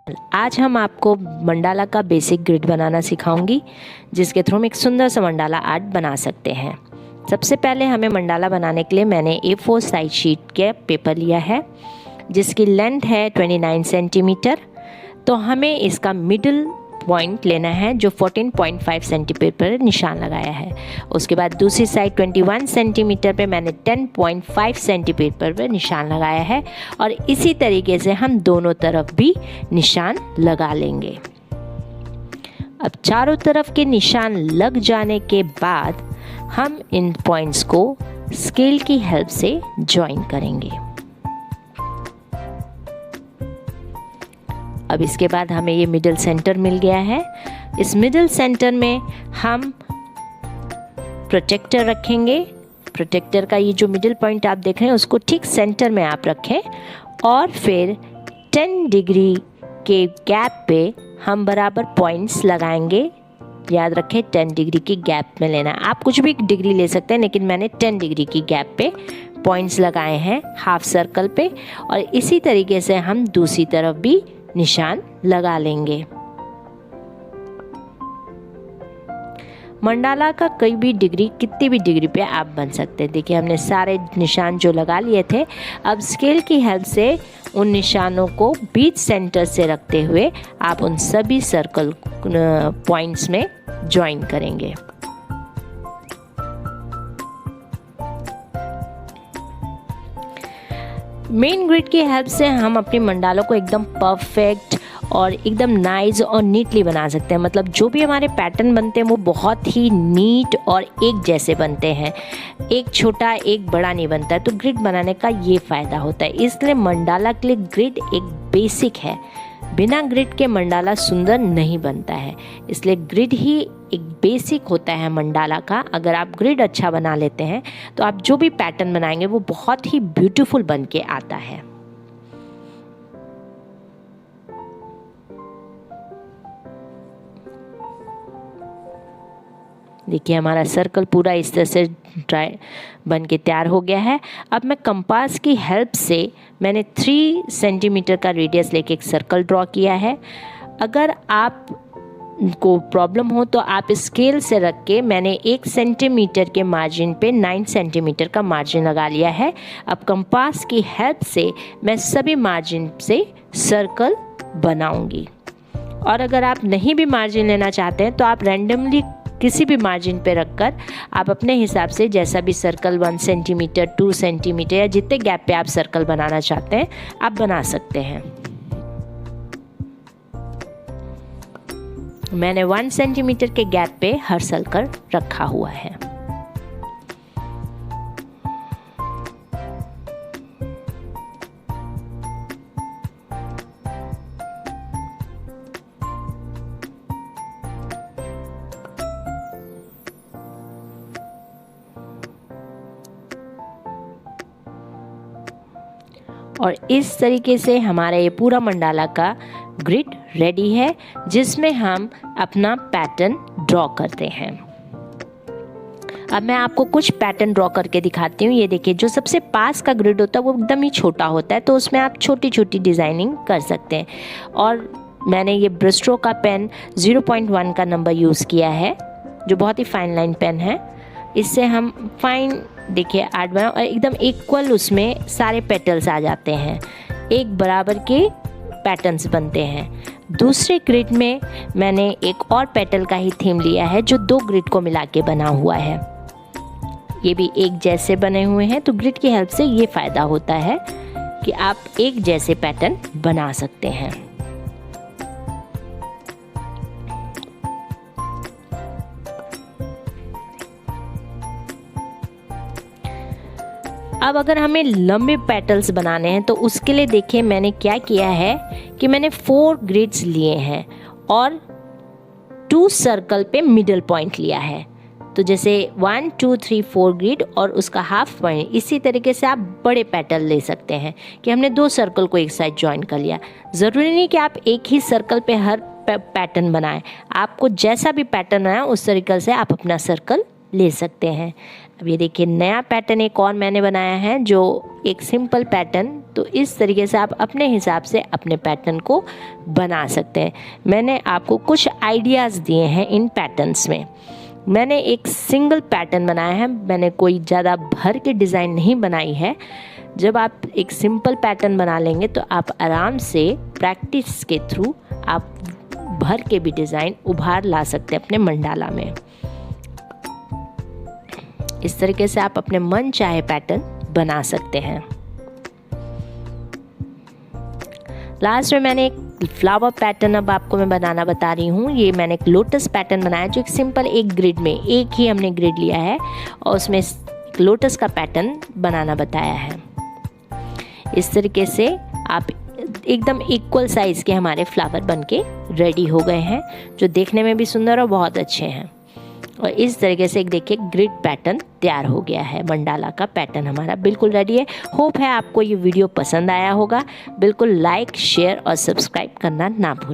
आज हम आपको मंडाला का बेसिक ग्रिड बनाना सिखाऊंगी, जिसके थ्रू हम एक सुंदर सा मंडाला आर्ट बना सकते हैं। सबसे पहले हमें मंडाला बनाने के लिए मैंने A4 साइज शीट के पेपर लिया है, जिसकी लेंथ है 29 सेंटीमीटर। तो हमें इसका मिडिल पॉइंट लेना है जो 14.5 सेंटीमीटर पर निशान लगाया है। उसके बाद दूसरी साइड 21 सेंटीमीटर पे मैंने 10.5 सेंटीमीटर पर निशान लगाया है, और इसी तरीके से हम दोनों तरफ भी निशान लगा लेंगे। अब चारों तरफ के निशान लग जाने के बाद हम इन पॉइंट्स को स्केल की हेल्प से ज्वाइन करेंगे। अब इसके बाद हमें ये मिडिल सेंटर मिल गया है। इस मिडिल सेंटर में हम प्रोटेक्टर रखेंगे। प्रोटेक्टर का ये जो मिडिल पॉइंट आप देख रहे हैं उसको ठीक सेंटर में आप रखें, और फिर 10 डिग्री के गैप पे हम बराबर पॉइंट्स लगाएंगे। याद रखें 10 डिग्री की गैप में लेना है। आप कुछ भी डिग्री ले सकते हैं, लेकिन मैंने 10 डिग्री की गैप पे पॉइंट्स लगाए हैं हाफ सर्कल पे, और इसी तरीके से हम दूसरी तरफ भी निशान लगा लेंगे। मंडाला का कोई भी डिग्री, कितनी भी डिग्री पे आप बन सकते हैं। देखिए हमने सारे निशान जो लगा लिए थे, अब स्केल की हेल्प से उन निशानों को बीच सेंटर से रखते हुए आप उन सभी सर्कल पॉइंट्स में ज्वाइन करेंगे। मेन ग्रिड की हेल्प से हम अपनी मंडालों को एकदम परफेक्ट और एकदम नाइस और नीटली बना सकते हैं। मतलब जो भी हमारे पैटर्न बनते हैं वो बहुत ही नीट और एक जैसे बनते हैं, एक छोटा एक बड़ा नहीं बनता है। तो ग्रिड बनाने का ये फ़ायदा होता है। इसलिए मंडाला के लिए ग्रिड एक बेसिक है। बिना ग्रिड के मंडाला सुंदर नहीं बनता है, इसलिए ग्रिड ही एक बेसिक होता है मंडाला का। अगर आप ग्रिड अच्छा बना लेते हैं तो आप जो भी पैटर्न बनाएंगे वो बहुत ही ब्यूटीफुल बन के आता है। देखिए हमारा सर्कल पूरा इस तरह से ड्राई बन के तैयार हो गया है। अब मैं कंपास की हेल्प से मैंने 3 सेंटीमीटर का रेडियस लेके एक सर्कल ड्रॉ किया है। अगर आप को प्रॉब्लम हो तो आप स्केल से रख के मैंने 1 सेंटीमीटर के मार्जिन पे 9 सेंटीमीटर का मार्जिन लगा लिया है। अब कंपास की हेल्प से मैं सभी मार्जिन से सर्कल बनाऊंगी। और अगर आप नहीं भी मार्जिन लेना चाहते हैं तो आप रैंडमली किसी भी मार्जिन पे रखकर आप अपने हिसाब से जैसा भी सर्कल 1 सेंटीमीटर 2 सेंटीमीटर या जितने गैप पे आप सर्कल बनाना चाहते हैं आप बना सकते हैं। मैंने 1 सेंटीमीटर के गैप पे हर सर्कल रखा हुआ है। और इस तरीके से हमारा ये पूरा मंडाला का ग्रिड रेडी है, जिसमें हम अपना पैटर्न ड्रॉ करते हैं। अब मैं आपको कुछ पैटर्न ड्रॉ करके दिखाती हूँ। ये देखिए जो सबसे पास का ग्रिड होता है वो एकदम ही छोटा होता है, तो उसमें आप छोटी छोटी डिज़ाइनिंग कर सकते हैं। और मैंने ये ब्रिस्ट्रो का पेन 0.1 का नंबर यूज़ किया है, जो बहुत ही फाइन लाइन पेन है। इससे हम फाइन देखिए आर्ट बनाओ और एकदम इक्वल उसमें सारे पेटल्स आ जाते हैं, एक बराबर के पैटर्न्स बनते हैं। दूसरे ग्रिड में मैंने एक और पेटल का ही थीम लिया है जो 2 ग्रिड को मिला के बना हुआ है। ये भी एक जैसे बने हुए हैं, तो ग्रिड की हेल्प से ये फ़ायदा होता है कि आप एक जैसे पैटर्न बना सकते हैं। अब अगर हमें लंबे पेटल्स बनाने हैं तो उसके लिए देखिए मैंने क्या किया है कि मैंने 4 ग्रिड्स लिए हैं और 2 सर्कल पे मिडल पॉइंट लिया है। तो जैसे 1 2 3 4 ग्रिड और उसका हाफ पॉइंट, इसी तरीके से आप बड़े पैटर्न ले सकते हैं कि हमने 2 सर्कल को एक साइड ज्वाइन कर लिया। ज़रूरी नहीं कि आप एक ही सर्कल पे हर पैटर्न बनाएं, आपको जैसा भी पैटर्न आया उस तरीके से आप अपना सर्कल ले सकते हैं। अब ये देखिए नया पैटर्न एक और मैंने बनाया है जो एक सिंपल पैटर्न। तो इस तरीके से आप अपने हिसाब से अपने पैटर्न को बना सकते हैं। मैंने आपको कुछ आइडियाज़ दिए हैं इन पैटर्न्स में। मैंने एक सिंगल पैटर्न बनाया है, मैंने कोई ज़्यादा भर के डिज़ाइन नहीं बनाई है। जब आप एक सिंपल पैटर्न बना लेंगे तो आप आराम से प्रैक्टिस के थ्रू आप भर के भी डिज़ाइन उभार ला सकते हैं अपने मंडाला में। इस तरीके से आप अपने मन चाहे पैटर्न बना सकते हैं। लास्ट में मैंने एक फ्लावर पैटर्न अब आपको मैं बनाना बता रही हूँ। ये मैंने एक लोटस पैटर्न बनाया जो एक सिंपल एक ग्रिड में, एक ही हमने ग्रिड लिया है और उसमें लोटस का पैटर्न बनाना बताया है। इस तरीके से आप एकदम इक्वल साइज़ के हमारे फ्लावर बनके रेडी हो गए हैं, जो देखने में भी सुंदर और बहुत अच्छे हैं। और इस तरीके से एक देखिए ग्रिड पैटर्न तैयार हो गया है। मंडाला का पैटर्न हमारा बिल्कुल रेडी है। होप है आपको ये वीडियो पसंद आया होगा। बिल्कुल लाइक, शेयर और सब्सक्राइब करना ना भूलें।